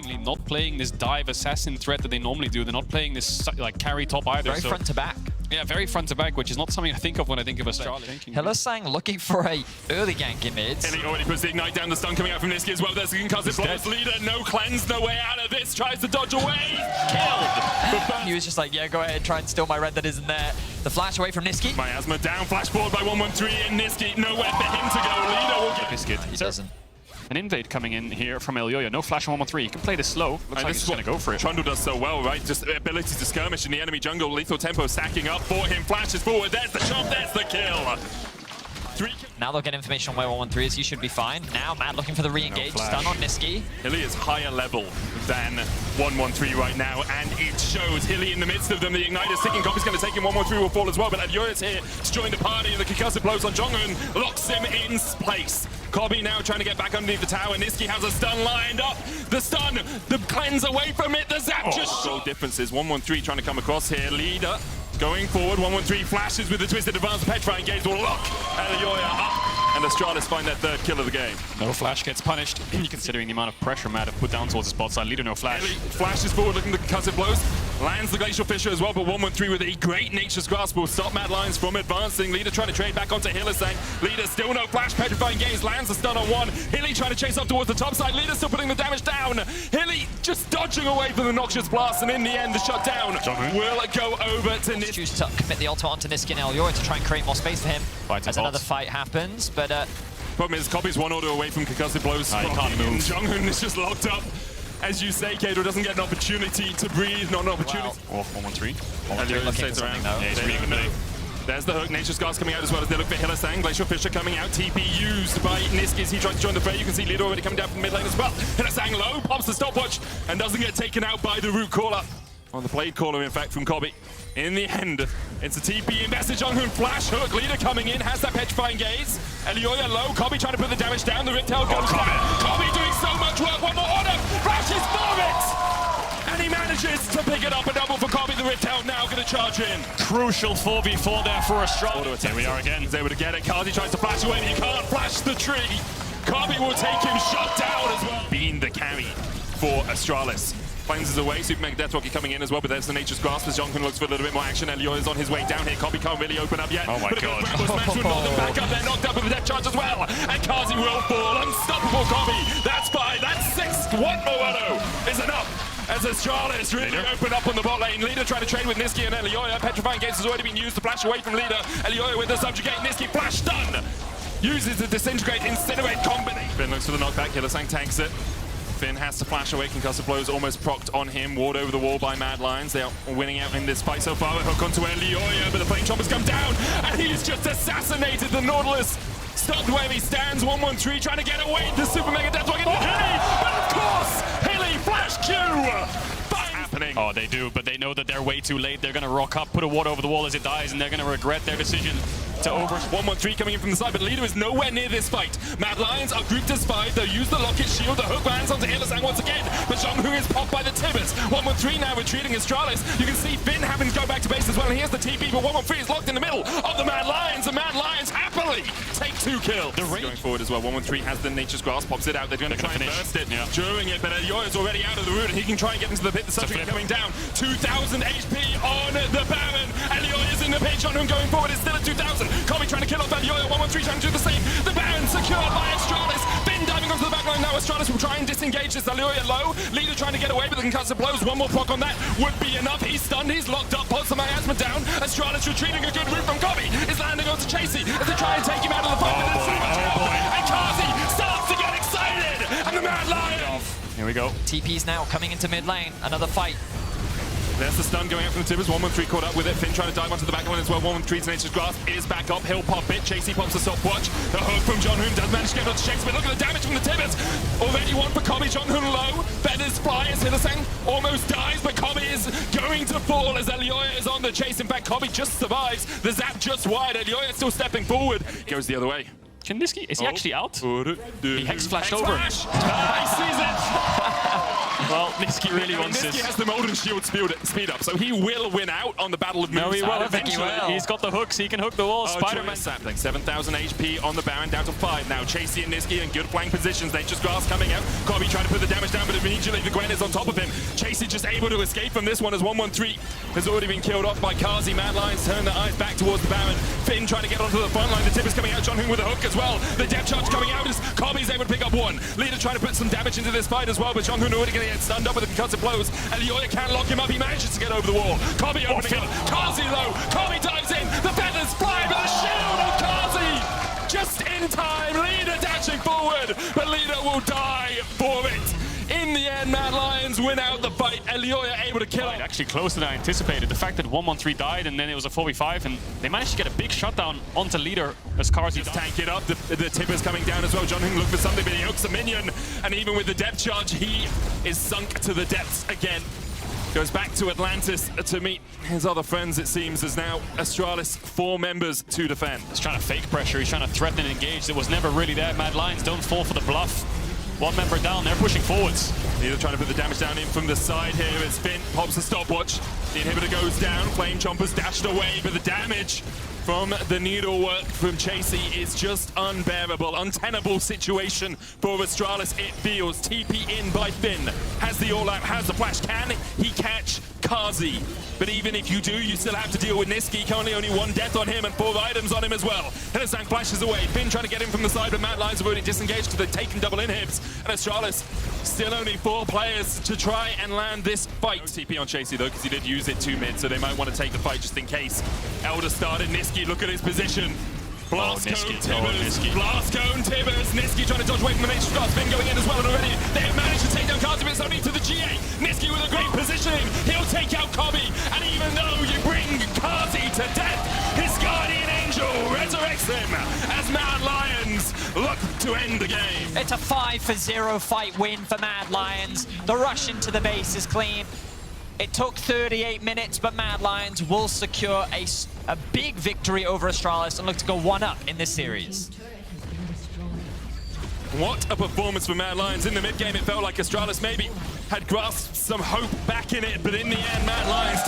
surprisingly not playing this dive assassin threat that they normally do. They're not playing this like carry top either. Very front to back. Yeah, very front to back, which is not something I think of when I think of Astralis. Hylissang looking for a early gank in mid. Ellie already puts the ignite down, the stun coming out from Niski as well. There's the concussive blows. Leader, no cleanse, no way out of this. Tries to dodge away. Killed. He was just like, yeah, go ahead, try and steal my red that isn't there. The flash away from Niski. Miasma down, flash forward by 113, and Niski, nowhere for him to go. Leader will get Biscuit. He doesn't. An invade coming in here from Elioya. No flash on 113. He can play this slow. Looks like he's going to go for it. Trundle does so well, right? Just ability to skirmish in the enemy jungle. Lethal tempo stacking up for him. Flashes forward. There's the chop. There's the kill. Now they'll get information on where 113 is. He should be fine. Now Mad looking for the re-engage. Stun on Niski. Hilly is higher level than 113 right now, and it shows. Hilly in the midst of them. The ignite is ticking. Copy's going to take him. 113 will fall as well, but Elioya's here to join the party. The concussive blows on Jonghoon locks him in place. Kobe now trying to get back underneath the tower. Niski has a stun lined up. The stun, the cleanse away from it. The zap just goal differences. 113 trying to come across here. Leader going forward. 113 flashes with the twisted advance. Petrifying gaze will lock Elioya up, and Astralis find that third kill of the game. No flash gets punished. Considering the amount of pressure Matt have put down towards his bot side. Leader no flash. Ellie flashes forward looking at the concussive blows. Lands the Glacial Fissure as well, but 113 with a great Nature's Grasp will stop Mad Lions from advancing. Leader trying to trade back onto Hylissang. Leader still no flash. Petrifying gaze lands the stun on one. Hilly trying to chase up towards the top side. Leader still putting the damage down. Hilly just dodging away from the Noxious Blast, and in the end the shutdown will go over to Niski. Choose to commit the ultimate onto Niski and Elioya to try and create more space for him as another fight happens, but problem is Kobe's one order away from concussive blows. He can't move. Jonghoon is just locked up. As you say, Kato doesn't get an opportunity to breathe, not an opportunity. Off 113. 113 looking for something though. Yeah, he's really good today. There's the hook. Nature's Guards coming out as well as they look for Hylissang. Glacial Fissure coming out. TP used by Niski as he tries to join the fray. You can see Leader already coming down from mid lane as well. Hylissang low, pops the stopwatch, and doesn't get taken out by the root caller. On the blade caller, in fact, from Kobe. In the end, it's a TP invested. Jonghoon flash hook. Leader coming in, has that petrifying gaze. Elioya low. Kobe trying to put the damage down. The Rift Tail goes down. Kobe doing so much work. One more order. Flashes for it! And he manages to pick it up. A double for Kobe. The Rift Tail now going to charge in. Crucial 4v4 there for Astralis. Here we are again. He's able to get it. Kazi tries to flash away, but you can't flash the tree. Kobe will take him shut down as well. Being the carry for Astralis. Cleanses away, Super Mega Death Rocky coming in as well, but there's the Nature's Grasp as Jonghoon looks for a little bit more action. Elioya's on his way down here. Kobe can't really open up yet. Oh my god. Smash would knock them back up. They're knocked up with the death charge as well. And Kazi will fall. Unstoppable Kobe. That's 5. That's 6. One more auto is enough. As Astralis really open up on the bot lane. Leader trying to trade with Niski and Elioya. Petrifying Gaze has already been used to flash away from Leader. Elioya with the subjugate. Niski flash stun. Uses the disintegrate, incinerate combination. Finn looks for the knockback. Hylissang tanks it. Finn has to flash away. Concussive blows almost procced on him. Ward over the wall by Mad Lions. They are winning out in this fight so far. Hook onto Elioya, but the Flame Chompers come down, and he's just assassinated the Nautilus. Stopped where he stands. 113 trying to get away. The Super Mega Death Rocket. Hilly, but of course, Hilly flash Q. Happening. Oh, they do, but they know that they're way too late. They're going to rock up, put a ward over the wall as it dies, and they're going to regret their decision to over. 113 coming in from the side, but Leader is nowhere near this fight. Mad Lions are grouped as 5. They'll use the Locket Shield. The hook lands onto Hylissang once again, but Jonghoon is popped by the Tibbers. 113 now retreating Astralis. You can see Finn having to go back to base as well, and here's the TP, but 113 is locked in the middle of the Mad Lions, and Mad Lions happily take 2 kills. The range going forward as well. 113 has the Nature's Grasp, pops it out. They're going to try and burst it during it, but Elioya's already out of the root, and he can try and get into the pit. The subject coming down. 2,000 HP on the Baron. Elioya's in the pitch. Jonghoon going forward is still at 2,000. Kobe trying to kill off Elioya. 113 trying to do the same. The Baron secured by Astralis. Finn diving onto the backline now. Astralis will try and disengage this. Elioya low. Leader trying to get away, but the concussive blows. One more proc on that would be enough. He's stunned. He's locked up. Pots the miasma down. Astralis retreating. A good route from Kobe. Is landing onto Chasey as they try and take him out of the fight. And Kazi starts to get excited. And the Mad Lion. Here we go. TP's now coming into mid lane. Another fight. There's the stun going out from the Tibbers. 113 caught up with it. Finn trying to dive onto the back line as well. 113's Nature's Grasp is back up. He'll pop it. Chasey pops the stopwatch. The hook from Jonghoon does manage to get onto Shakespeare. Look at the damage from the Tibbers. Already one for Kobe. Jonghoon low. Feathers fly as Hylissang almost dies, but Kobe is going to fall as Elioya is on the chase. In fact, Kobe just survives. The zap just wide. Elioya still stepping forward. Goes the other way. Can Niski, is he actually out? He Hex flashed over. Flash. He sees it. Well, Niski really wants Niski this. has the Molten Shield speed up, so he will win out on the Battle of Moon. No, he will. Eventually. He's got the hooks. He can hook the wall. Spider-Man. Sapling, 7,000 HP on the Baron, down to 5 now. Chasey and Niski in good flank positions. Nature's Grass coming out. Kobe trying to put the damage down, but immediately the Gwen is on top of him. Chasey just able to escape from this one as 113 has already been killed off by Kazi. Mad Lions turn their eyes back towards the Baron. Finn trying to get onto the front line. The tip is coming out. John Hung with a hook as well. The depth charge coming out as Kobe's able to pick up one. Leader trying to put some damage into this fight as well, but John Hung already going to get stunned up with the concussive blows. And Leoya can't lock him up. He manages to get over the wall. Kobe opening up. Kazi low. Kobe dives in. The feathers fly, but the shield of Kazi just in time. Leader dashing forward, but Leader will die for it. In the end, Mad Lions win out the fight. Leoya able to kill him. Actually closer than I anticipated. The fact that 113 died and then it was a 4v5 and they managed to get a big shutdown onto Leader as Kazi Tank it up. The tip is coming down as well. John Hung looked for something, but he hooks a minion. And even with the depth charge, he is sunk to the depths again. Goes back to Atlantis to meet his other friends, it seems, as now Astralis 4 members to defend. He's trying to fake pressure. He's trying to threaten and engage. It was never really there. Mad Lions don't fall for the bluff. One member down, they're pushing forwards. Neither trying to put the damage down in from the side here as Finn pops a stopwatch. The inhibitor goes down, Flame Chompers dashed away, but the damage from the needlework from Chasey is just unbearable. Untenable situation for Astralis, it feels. TP in by Finn. Has the all-out, has the flash. Can he catch Kazi? But even if you do, you still have to deal with Niski. Currently only 1 death on him and 4 items on him as well. Hillesang flashes away. Finn trying to get him from the side, but Mad Lions have already disengaged because they've taken double inhibs. And Astralis still only 4 players to try and land this fight. No TP on Chasey though, because he did use it 2 mid, so they might want to take the fight just in case. Elder started. Niski, look at his position. Blast Cone Tibbers, Blast Cone Tibbers, Niski trying to dodge away from the Nature's Grass, Finn going in as well, and already they have managed to take down Kazi, but it's only to the GA. Niski with a great positioning, he'll take out Kobe, and even though you bring Kazi to death, his guardian angel resurrects him as Mad Lions look to end the game. It's a 5-0 fight win for Mad Lions. The rush into the base is clean. It took 38 minutes, but Mad Lions will secure a big victory over Astralis and look to go 1-up in this series. What a performance for Mad Lions. In the mid-game, it felt like Astralis maybe had grasped some hope back in it, but in the end, Mad Lions...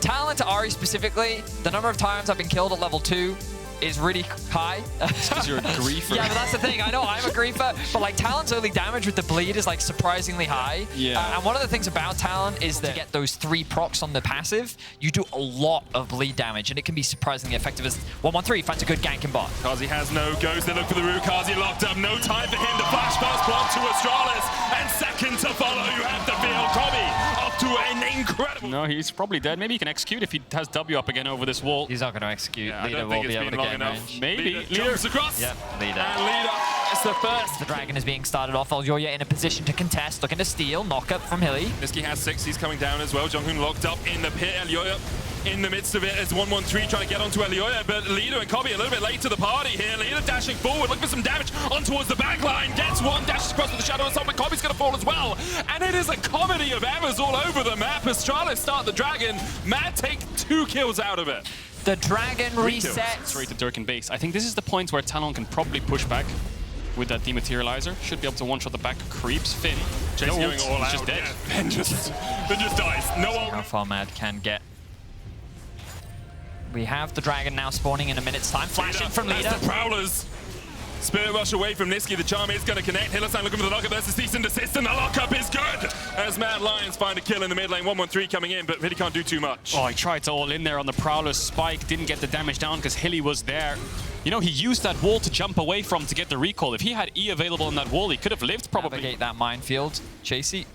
Talent to Ari specifically, the number of times I've been killed at level 2 is really high. Because you're a griefer. Yeah, but that's the thing. I know I'm a griefer, but like Talon's early damage with the bleed is like surprisingly high. Yeah. And one of the things about Talon is that to get those 3 procs on the passive, you do a lot of bleed damage, and it can be surprisingly effective as 113 finds a good gank in bot. Kazi has no goes. They look for the root. Kazi locked up. No time for him to flash first block to Astralis, and second to follow. You have to feel Kobe up to an incredible. No, he's probably dead. Maybe he can execute if he has W up again over this wall. He's not going to execute. Yeah, Leader will be able to get enough. range. Maybe. Leader jumps across. Yep, Leader. And Leader is the first. The Dragon is being started off. Elyoya in a position to contest, looking to steal. Knock up from Hilly. Niski has 6. He's coming down as well. Jonghoon locked up in the pit. Elyoya in the midst of it as 113 trying to get onto Elyoya, but Leader and Kobe a little bit late to the party here. Leader dashing forward, looking for some damage on towards the back line. Gets one, dashes across with the shadow and but Kobe's going to fall as well. And it is a comedy of errors all over the map. Astralis start the Dragon. Mad take 2 kills out of it. The Dragon resets. Straight to Durkin base. I think this is the point where Talon can probably push back with that dematerializer. Should be able to one-shot the back creeps. Finn. Chase No going ult, all he's out. just dead. Yeah. Then just dies. No ult. How far Mad can get. We have the Dragon now spawning in a minute's time. Flashing from Leader. That's the Prowlers. Spirit Rush away from Niski. The charm is going to connect. Hillesang looking for the lockup. There's the cease and desist, and the lockup is good. As Mad Lions find a kill in the mid lane. 113 coming in, but really can't do too much. Oh, he tried to all in there on the Prowler's spike. Didn't get the damage down because Hilly was there. You know, he used that wall to jump away from to get the recall. If he had E available on that wall, he could have lived probably. Navigate that minefield. Chasey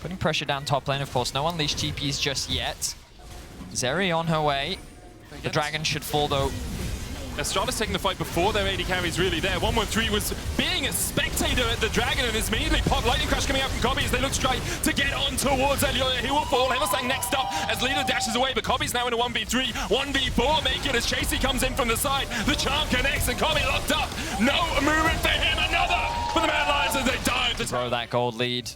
putting pressure down top lane, of course. No unleashed TPs just yet. Zeri on her way. The Dragon should fall though. Astralis taking the fight before their AD carry's really there. 113 was being a spectator at the Dragon, and it's immediately popped. Lightning Crash coming out from Kobe as they look to try to get on towards Elyoya. He will fall. Hillesang next up as Leader dashes away, but Kobe's now in a 1v3. 1v4 make it as Chasey comes in from the side. The charm connects and Kobe locked up. No movement for him. Another for the Mad Lions as they dive to Throw that gold lead.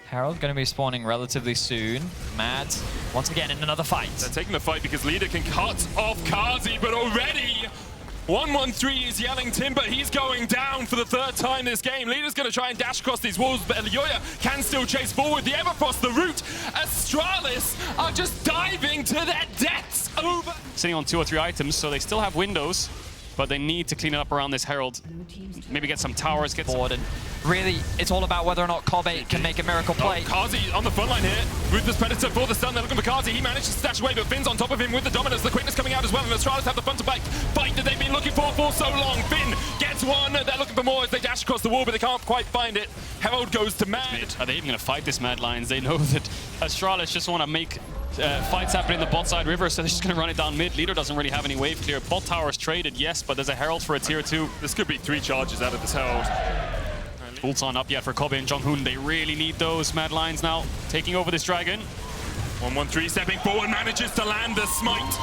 Herald going to be spawning relatively soon. Mad, once again, in another fight. They're taking the fight because Leader can cut off Kazi, but already 113 is yelling timber. He's going down for the third time this game. Leader's going to try and dash across these walls, but Elioya can still chase forward. The Everfrost, the root. Astralis are just diving to their deaths over. Sitting on 2 or 3 items, so they still have windows, but they need to clean it up around this Herald. Maybe get some towers, get board, and really, it's all about whether or not Kobe can make a miracle play. Kazi on the front line here. Ruthless Predator for the stun. They're looking for Kazi. He managed to stash away, but Finn's on top of him with the dominance. The quickness coming out as well, and Astralis have the front to back fight that they've been looking for so long. Finn gets one. They're looking for more as they dash across the wall, but they can't quite find it. Herald goes to Mad. Are they even going to fight this Mad Lions? They know that Astralis just want to make fights happen in the bot side river, so they're just going to run it down mid. Leader doesn't really have any wave clear. Bot towers traded, yes, but there's a Herald for a tier 2. This could be 3 charges out of this Herald. Ults aren't up yet for Kobe and Jonghoon. They really need those. Mad Lions now taking over this dragon. 113 stepping forward, manages to land the smite.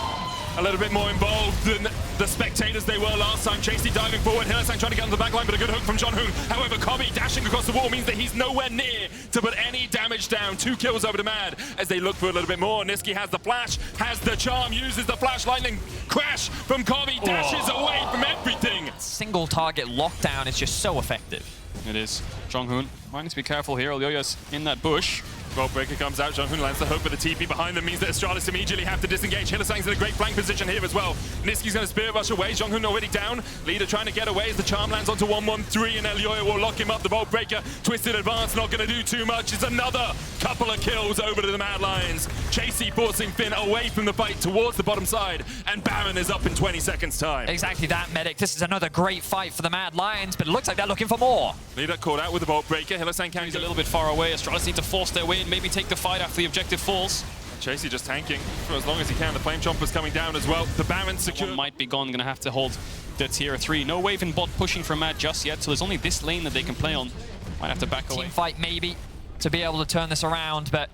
A little bit more involved than the spectators they were last time. Chasey diving forward, Hillesang trying to get on the back line, but a good hook from Jonghoon. However, Kobe dashing across the wall means that he's nowhere near to put any damage down. 2 kills over to Mad as they look for a little bit more. Niski has the flash, has the charm, uses the flash lightning crash from Kobe, dashes away from everything. Single target lockdown is just so effective. It is. Jonghoon might need to be careful here. Elioya's in that bush. Vault Breaker comes out, Jonghoon lands the hook, but the TP behind them means that Astralis immediately have to disengage. Hillesang's in a great flank position here as well. Niski's going to Spirit Rush away, Jonghoon already down. Leader trying to get away as the charm lands onto 113, and Elioya will lock him up. The Vault Breaker, twisted advance, not going to do too much. It's another couple of kills over to the Mad Lions. Chasey forcing Finn away from the fight towards the bottom side, and Baron is up in 20 seconds time. Exactly that, Medic. This is another great fight for the Mad Lions, but it looks like they're looking for more. Leader caught out with the Vault Breaker. Hillesang carries A little bit far away. Astralis need to force their way in, maybe take the fight after the objective falls. Chasey just tanking for as long as he can. The Flame Chomper's coming down as well. The Baron secure. One might be gone, gonna have to hold the tier 3. No wave in bot pushing for Mad just yet, so there's only this lane that they can play on. Might have to back away. Team fight maybe to be able to turn this around, but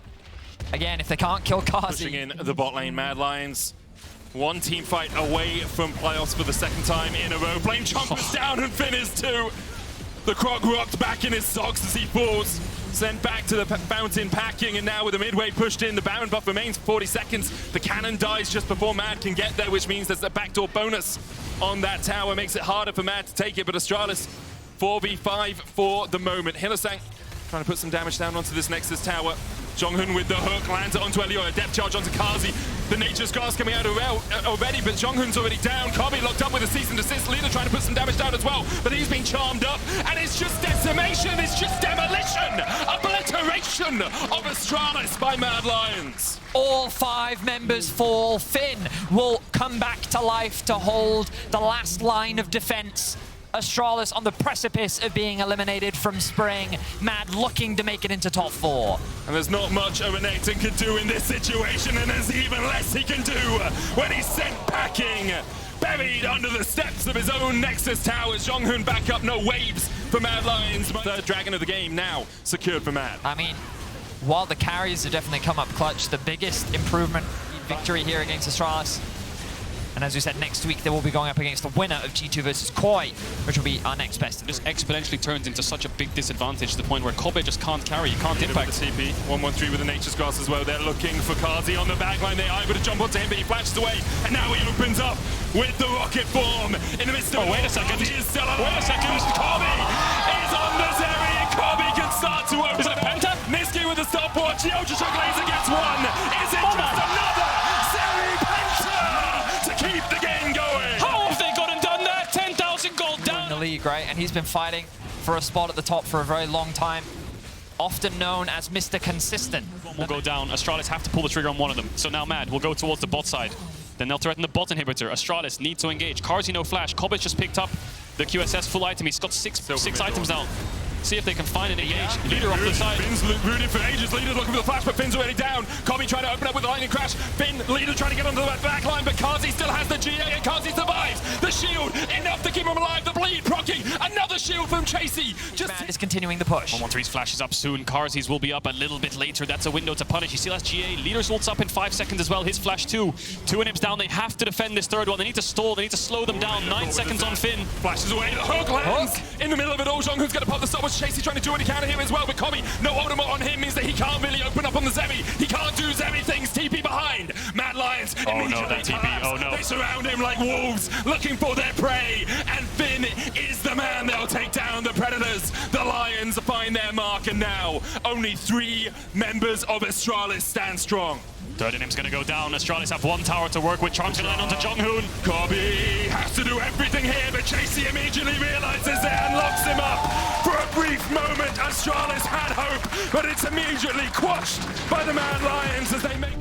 again, if they can't kill Kazi. Pushing in the bot lane, Mad Lions. One team fight away from playoffs for the second time in a row. Flame Chomper's down and Finn is too. The Krog rocked back in his socks as he falls. Sent back to the fountain packing, and now with the midway pushed in, the Baron buff remains 40 seconds. The cannon dies just before Mad can get there, which means there's a backdoor bonus on that tower. Makes it harder for Mad to take it, but Astralis 4v5 for the moment. Hillesang trying to put some damage down onto this Nexus tower. Jonghoon with the hook, lands it onto Elioya, depth charge onto Kazi. The Nature's Grasp coming out already, but Jonghoon's already down. Kobe locked up with a cease and desist. Leader trying to put some damage down as well, but he's been charmed up, and it's just decimation, it's just demolition, obliteration of Astralis by Mad Lions. All 5 members fall. Finn will come back to life to hold the last line of defense. Astralis on the precipice of being eliminated from Spring. Mad looking to make it into top 4. And there's not much Renekton can do in this situation, and there's even less he can do when he's sent packing. Buried under the steps of his own Nexus towers. Jonghoon back up, no waves for Mad Lions. Third dragon of the game now secured for Mad. I mean, while the carries have definitely come up clutch, the biggest improvement victory here against Astralis. And as we said, next week they will be going up against the winner of G2 versus Koi, which will be our next best. This exponentially turns into such a big disadvantage to the point where Kobe just can't carry, he can't impact. The TP, 113 with the Nature's Grasp as well. They're looking for Kazi on the backline. They are able to jump onto him, but he flashes away. And now he opens up with the rocket form in the midst of wait a second. He is still alive. Wait a second. Kobe is on the Zeri, and Kobe can start to open. Is it a Penta? Niski with the stopwatch. The Ultra Shock Laser gets one. Is it just another Zeri Penta to keep the game going? How have they gone and done that? 10,000 gold down. In the league, right? And he's been fighting for a spot at the top for a very long time. Often known as Mr. Consistent. One will go down. Astralis have to pull the trigger on one of them. So now Mad will go towards the bot side. Then they'll threaten the bot inhibitor. Astralis need to engage. Karzi no flash. Kobe's just picked up the QSS full item. He's got six items now. See if they can find an engage. Leader off the side. Finn's rooted for ages. Leader looking for the flash, but Finn's already down. Kobe trying to open up with the lightning crash. Finn, Leader trying to get onto the back line, but Kazi still has the GA, and Kazi survives. The shield, enough to keep him alive. The bleed, proccing. Another shield from Chasey. Mad is continuing the push. 113's flash is up soon. Karzi's will be up a little bit later. That's a window to punish. He still has GA. Leader's ult's up in 5 seconds as well. His flash too. 2 inhibs down. They have to defend this third one. They need to stall. They need to slow them down. 9 seconds on Finn. Flashes away. The hook lands in the middle of it all. Jonghoon's going to pop the stopwatch course, Chasey trying to do what he can here as well, but Komi, no ultimate on him means that he can't really open up on the Zemi. He can't do Zemi things. TP behind. Mad Lions immediately that TP. collapse. Oh, no. They surround him like wolves, looking for their prey. And Finn is the man. They'll take down the Predators. The Lions find their mark, and now only 3 members of Astralis stand strong. Third inning's gonna go down. Astralis have 1 tower to work with. Charm's gonna land onto Jonghoon. Kobe has to do everything here, but Chasey immediately realizes it and locks him up. For a brief moment, Astralis had hope, but it's immediately quashed by the Mad Lions as they make